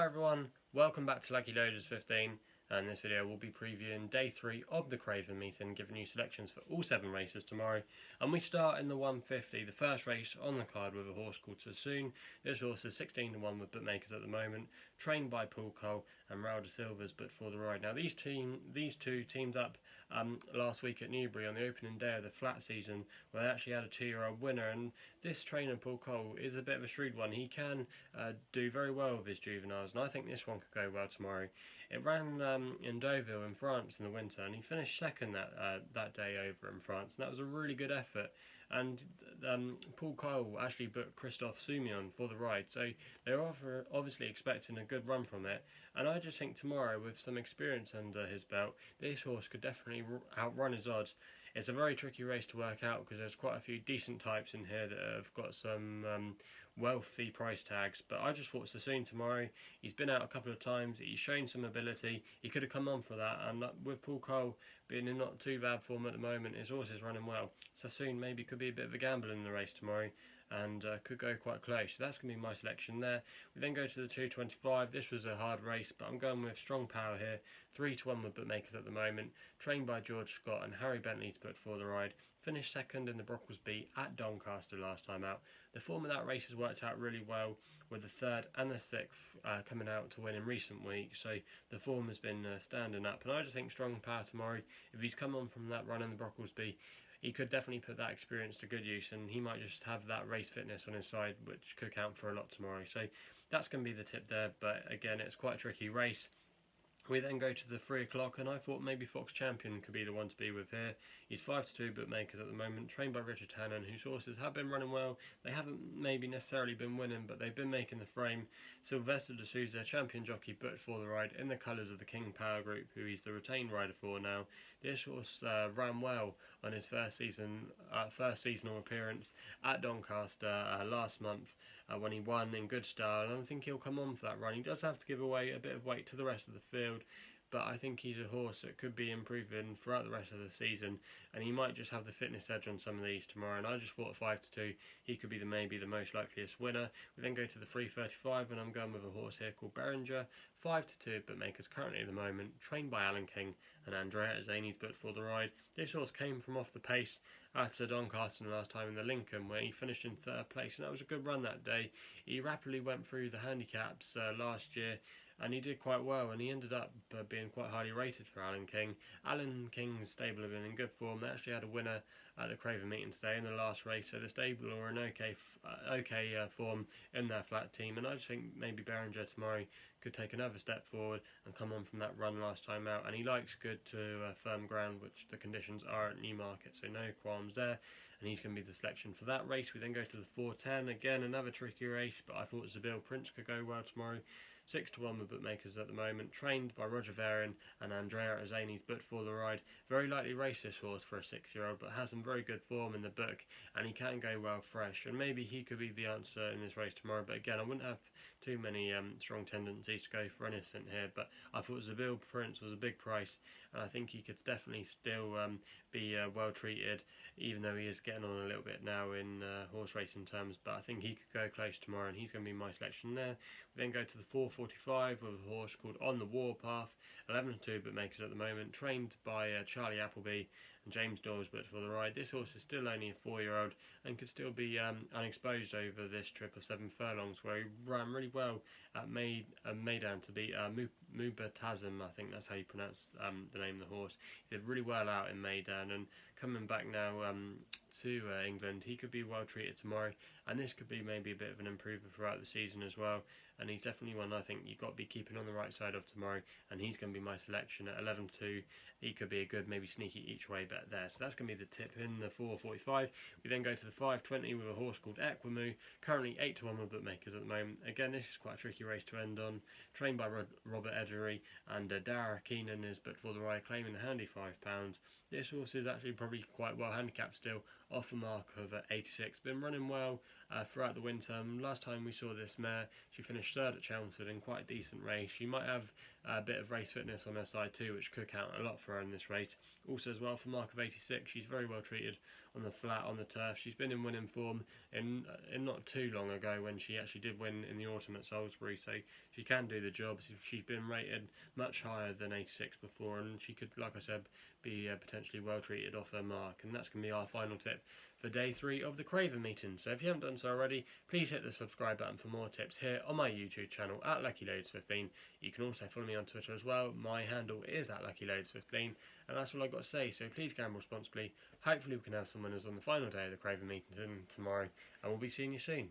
Hi everyone, welcome back to Lucky Loaders 15, and in this video we'll be previewing day 3 of the Craven meeting, giving you selections for all 7 races tomorrow. And we start in the 150, the first race on the card with a horse called Sassoon. This horse is 16 to 1 with bookmakers at the moment, trained by Paul Cole and Raul de Silva's but for the ride. Now these two teamed up last week at Newbury on the opening day of the flat season, where they actually had a 2-year-old winner, and this trainer Paul Cole is a bit of a shrewd one. He can do very well with his juveniles, and I think this one could go well tomorrow. It ran in Deauville in France in the winter, and he finished second that day over in France, and that was a really good effort. And Paul Cole actually booked Christophe Soumillon for the ride, so they're obviously expecting a good run from it. And I just think tomorrow, with some experience under his belt, this horse could definitely outrun his odds. It's a very tricky race to work out because there's quite a few decent types in here that have got some wealthy price tags, but I just thought Sassoon tomorrow. He's been out a couple of times, he's shown some ability, he could have come on for that, and with Paul Cole being in not too bad form at the moment, his horse is running well. Sassoon maybe could be a bit of a gamble in the race tomorrow, and could go quite close. So that's going to be my selection there. We then go to the 225. This was a hard race, but I'm going with Strong Power here. 3 to 1 with bookmakers at the moment. Trained by George Scott and Harry Bentley to put for the ride. Finished second in the Brocklesby at Doncaster last time out. The form of that race has worked out really well, with the 3rd and the 6th coming out to win in recent weeks. So the form has been standing up, and I just think Strong Power tomorrow, if he's come on from that run in the Brocklesby, he could definitely put that experience to good use, and he might just have that race fitness on his side, which could count for a lot tomorrow. So that's going to be the tip there, but again, it's quite a tricky race. We then go to the 3 o'clock, and I thought maybe Fox Champion could be the one to be with here. He's 5 to 2 bookmakers at the moment, trained by Richard Hannon, whose horses have been running well. They haven't maybe necessarily been winning, but they've been making the frame. Sylvester de Souza, champion jockey, booked for the ride in the colours of the King Power Group, who he's the retained rider for now. This horse ran well on his first seasonal appearance at Doncaster last month when he won in good style, and I think he'll come on for that run. He does have to give away a bit of weight to the rest of the field, but I think he's a horse that could be improving throughout the rest of the season, and he might just have the fitness edge on some of these tomorrow. And I just thought at 5 to 2 he could be maybe the most likeliest winner. We then go to the 3:35, and I'm going with a horse here called Beringer, 5 to 2 bookmakers currently at the moment, trained by Alan King and Andrea Zani's booked for the ride. This horse came from off the pace after Doncaster last time in the Lincoln, where he finished in 3rd place, and that was a good run that day. He rapidly went through the handicaps last year, and he did quite well, and he ended up being quite highly rated for Alan King. Alan King's stable have been in good form. They actually had a winner at the Craven meeting today in the last race, so the stable are in okay form in their flat team, and I just think maybe Beringer tomorrow could take another step forward and come on from that run last time out, and he likes good to firm ground, which the conditions are at Newmarket, so no qualms there, and he's going to be the selection for that race. We then go to the 4:10, again another tricky race, but I thought Zabeel Prince could go well tomorrow. 6 to 1 with bookmakers at the moment, trained by Roger Varian and Andrea Zani's booked for the ride. Very likely race this horse for a 6-year-old, but has some very good form in the book, and he can go well fresh, and maybe he could be the answer in this race tomorrow. But again, I wouldn't have too many strong tendencies to go for anything here, but I thought Zabeel Prince was a big price, and I think he could definitely still be well treated, even though he is getting on a little bit now in horse racing terms. But I think he could go close tomorrow, and he's going to be my selection there. We then go to the 4:45 with a horse called On the Warpath, 11 to 2 bookmakers at the moment, trained by Charlie Appleby and James Dawes booked for the ride. This horse is still only a 4-year-old and could still be unexposed over this trip of 7 furlongs, where he ran really well at Maidan to beat Mubatazim, I think that's how you pronounce the name of the horse. He did really well out in Maidan, and coming back now to England, he could be well treated tomorrow, and this could be maybe a bit of an improver throughout the season as well, and he's definitely one I think you've got to be keeping on the right side of tomorrow, and he's going to be my selection at 11 to 2. He could be a good maybe sneaky each way bet there, so that's going to be the tip in the 4:45. We then go to the 5:20 with a horse called Equinmou, currently 8 to 1 with bookmakers at the moment. Again, this is quite a tricky race to end on, trained by Robert Edgery, and Dara Keenan is booked for the ride, claiming a handy £5. This horse is actually probably quite well handicapped still, off a mark of 86. Been running well throughout the winter. Last time we saw this mare, she finished 3rd at Chelmsford in quite a decent race. She might have a bit of race fitness on her side too, which could count a lot for her in this race. Also as well, for mark of 86, she's very well treated on the flat, on the turf. She's been in winning form in not too long ago when she actually did win in the autumn at Salisbury, so she can do the job. She's been rated much higher than 86 before, and she could, like I said, be potentially well treated off her mark. And that's going to be our final tip for day 3 of the Craven meeting. So if you haven't done so already, please hit the subscribe button for more tips here on my YouTube channel at LuckyLoads15. You can also follow me on Twitter as well. My handle is at LuckyLoads15, and that's all I've got to say. So please gamble responsibly. Hopefully we can have some winners on the final day of the Craven meeting tomorrow, and we'll be seeing you soon.